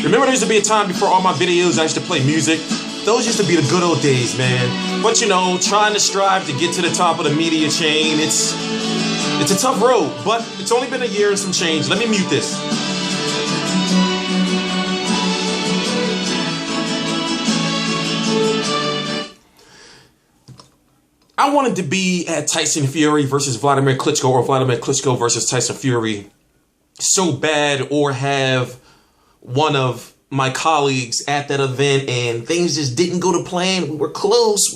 Remember, there used to be a time before all my videos I used to play music? Those used to be the good old days, man. But you know, trying to strive to get to the top of the media chain, it's a tough road, but it's only been a year and some change. Let me mute this. I wanted to be at Tyson Fury versus Wladimir Klitschko, or Wladimir Klitschko versus Tyson Fury so bad, or have one of my colleagues at that event, and things just didn't go to plan. We were close,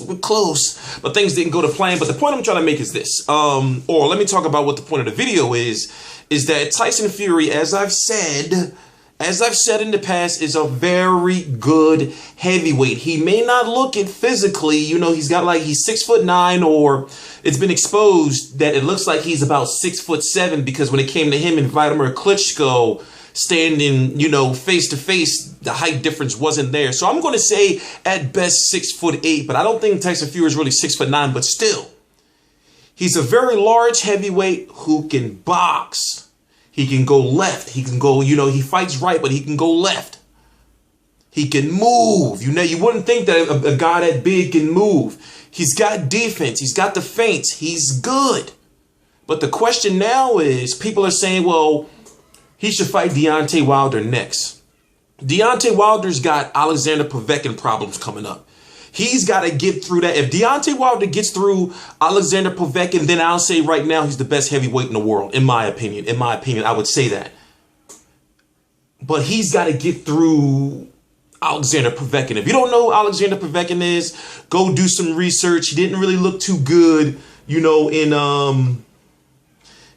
but things didn't go to plan. But the point I'm trying to make is this, or let me talk about what the point of the video is that Tyson Fury, as I've said in the past, is a very good heavyweight. He may not look it physically, you know, he's 6'9", or it's been exposed that it looks like he's about 6'7", because when it came to him and Wladimir Klitschko standing, you know, face to face, the height difference wasn't there. So I'm going to say at best 6'8", but I don't think Tyson Fury is really 6'9", but still, he's a very large heavyweight who can box. He can go left. He can go, you know, he fights right, but he can go left. He can move. You know, you wouldn't think that a guy that big can move. He's got defense. He's got the feints. He's good. But the question now is, people are saying, well, he should fight Deontay Wilder next. Deontay Wilder's got Alexander Povetkin problems coming up. He's got to get through that. If Deontay Wilder gets through Alexander Povetkin, then I'll say right now he's the best heavyweight in the world, in my opinion. In my opinion, I would say that. But he's got to get through Alexander Povetkin. If you don't know who Alexander Povetkin is, go do some research. He didn't really look too good, you know, in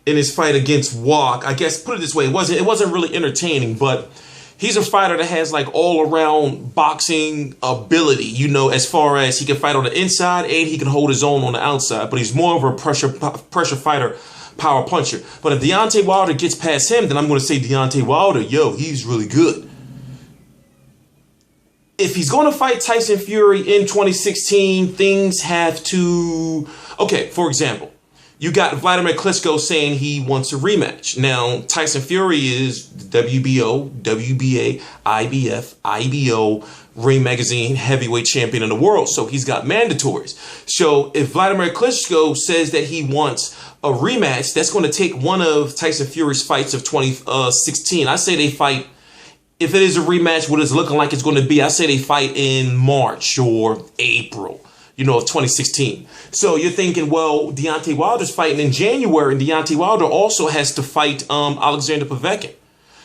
his fight against Walk. I guess, put it this way, it wasn't really entertaining, but he's a fighter that has like all-around boxing ability, you know, as far as he can fight on the inside and he can hold his own on the outside. But he's more of a pressure fighter, power puncher. But if Deontay Wilder gets past him, then I'm going to say Deontay Wilder, yo, he's really good. If he's going to fight Tyson Fury in 2016, things have to... Okay, for example, you got Wladimir Klitschko saying he wants a rematch. Now, Tyson Fury is WBO, WBA, IBF, IBO, Ring Magazine heavyweight champion in the world. So he's got mandatories. So if Wladimir Klitschko says that he wants a rematch, that's going to take one of Tyson Fury's fights of 2016. I say they fight, if it is a rematch, what it's looking like it's going to be, I say they fight in March or April, you know, of 2016. So you're thinking, well, Deontay Wilder's fighting in January, and Deontay Wilder also has to fight Alexander Povetkin.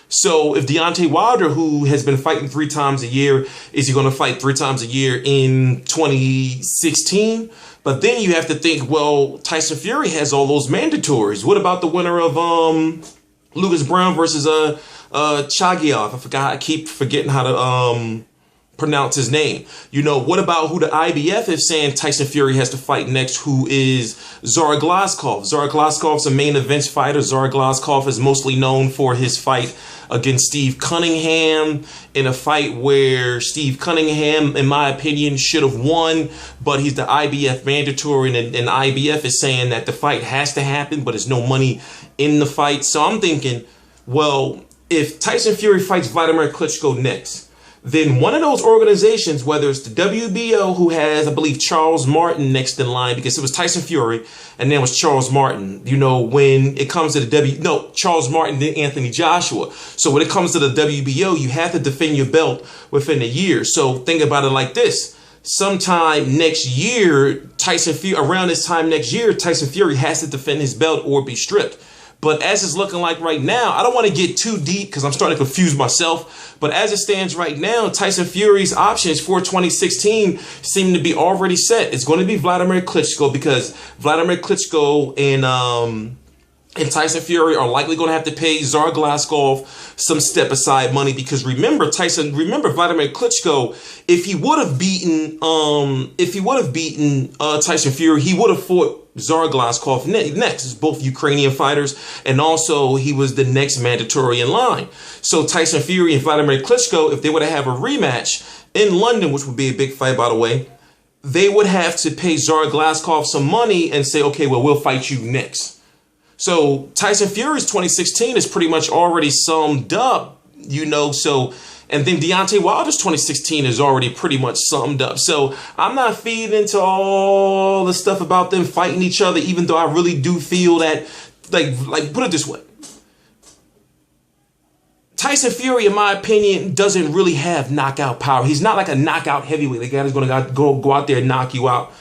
So if Deontay Wilder, who has been fighting 3 times a year, is he going to fight 3 times a year in 2016? But then you have to think, well, Tyson Fury has all those mandatories. What about the winner of Lucas Brown versus Chagiov? I keep forgetting how to pronounce his name. You know, what about who the IBF is saying Tyson Fury has to fight next, who is Zara Glazkov? Zara Glazkov's a main event fighter. Zara Glazkov is mostly known for his fight against Steve Cunningham, in a fight where Steve Cunningham, in my opinion, should have won, but he's the IBF mandatory, and IBF is saying that the fight has to happen, but there's no money in the fight. So I'm thinking, well, if Tyson Fury fights Wladimir Klitschko next, then one of those organizations, whether it's the WBO, who has, I believe, Charles Martin next in line, because it was Tyson Fury and then it was Charles Martin. You know, when it comes to the Charles Martin, then Anthony Joshua. So when it comes to the WBO, you have to defend your belt within a year. So think about it like this. Sometime next year, around this time next year, Tyson Fury has to defend his belt or be stripped. But as it's looking like right now, I don't want to get too deep because I'm starting to confuse myself. But as it stands right now, Tyson Fury's options for 2016 seem to be already set. It's going to be Wladimir Klitschko, because Wladimir Klitschko and Tyson Fury are likely going to have to pay Zara Glazkov some step aside money, because remember Wladimir Klitschko, if he would have beaten Tyson Fury, he would have fought Zara Glazkov next. It's both Ukrainian fighters, and also he was the next mandatory in line. So Tyson Fury and Wladimir Klitschko, if they were to have a rematch in London, which would be a big fight, by the way, they would have to pay Zara Glazkov some money and say, okay, well, we'll fight you next. So Tyson Fury's 2016 is pretty much already summed up. you know, so, and then Deontay Wilder's 2016 is already pretty much summed up. So I'm not feeding into all the stuff about them fighting each other, even though I really do feel that, like put it this way. Tyson Fury, in my opinion, doesn't really have knockout power. He's not like a knockout heavyweight. The guy who's going to go out there and knock you out.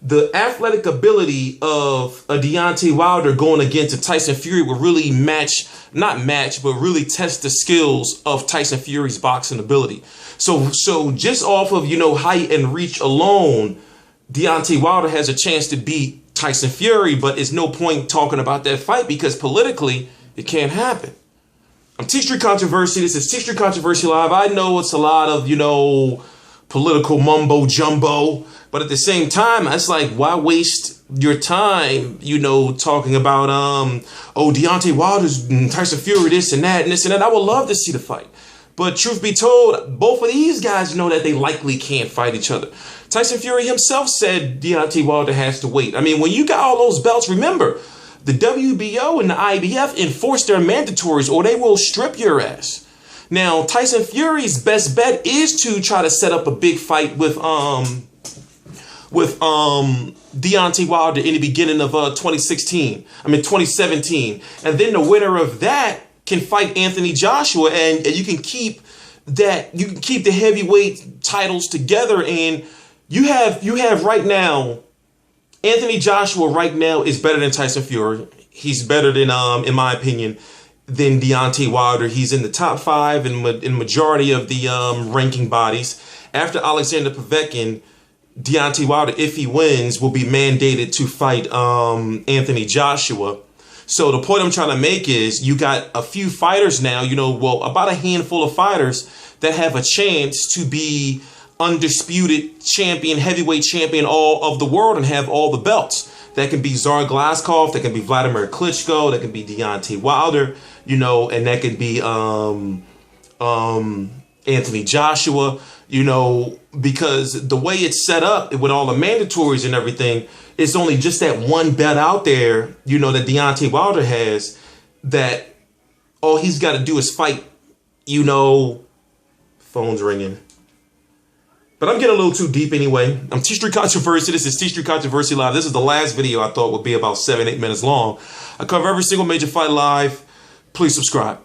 The athletic ability of a Deontay Wilder going against a Tyson Fury will really not match, but really test the skills of Tyson Fury's boxing ability. So just off of, you know, height and reach alone, Deontay Wilder has a chance to beat Tyson Fury, but it's no point talking about that fight because politically it can't happen. I'm T Street Controversy. This is T Street Controversy Live. I know it's a lot of, you know, political mumbo jumbo, but at the same time, it's like, why waste your time, you know, talking about, oh, Deontay Wilder's Tyson Fury, this and that and this and that. I would love to see the fight. But truth be told, both of these guys know that they likely can't fight each other. Tyson Fury himself said Deontay Wilder has to wait. I mean, when you got all those belts, remember, the WBO and the IBF enforce their mandatories or they will strip your ass. Now, Tyson Fury's best bet is to try to set up a big fight with Deontay Wilder in the beginning of 2017. And then the winner of that can fight Anthony Joshua, and you can keep the heavyweight titles together. And you have right now, Anthony Joshua right now is better than Tyson Fury. He's better than, in my opinion, than Deontay Wilder. He's in the top 5 in majority of the ranking bodies. After Alexander Povetkin, Deontay Wilder, if he wins, will be mandated to fight Anthony Joshua. So the point I'm trying to make is you got a few fighters now, you know, well, about a handful of fighters that have a chance to be undisputed champion, heavyweight champion all of the world and have all the belts. That can be Tsar Glazkov, that can be Wladimir Klitschko, that can be Deontay Wilder, you know, and that can be Anthony Joshua, you know, because the way it's set up with all the mandatories and everything, it's only just that one belt out there, you know, that Deontay Wilder has, that all he's got to do is fight, you know. Phone's ringing. But I'm getting a little too deep anyway. I'm T Street Controversy. This is T Street Controversy Live. This is the last video I thought would be about 7-8 minutes long. I cover every single major fight live. Please subscribe.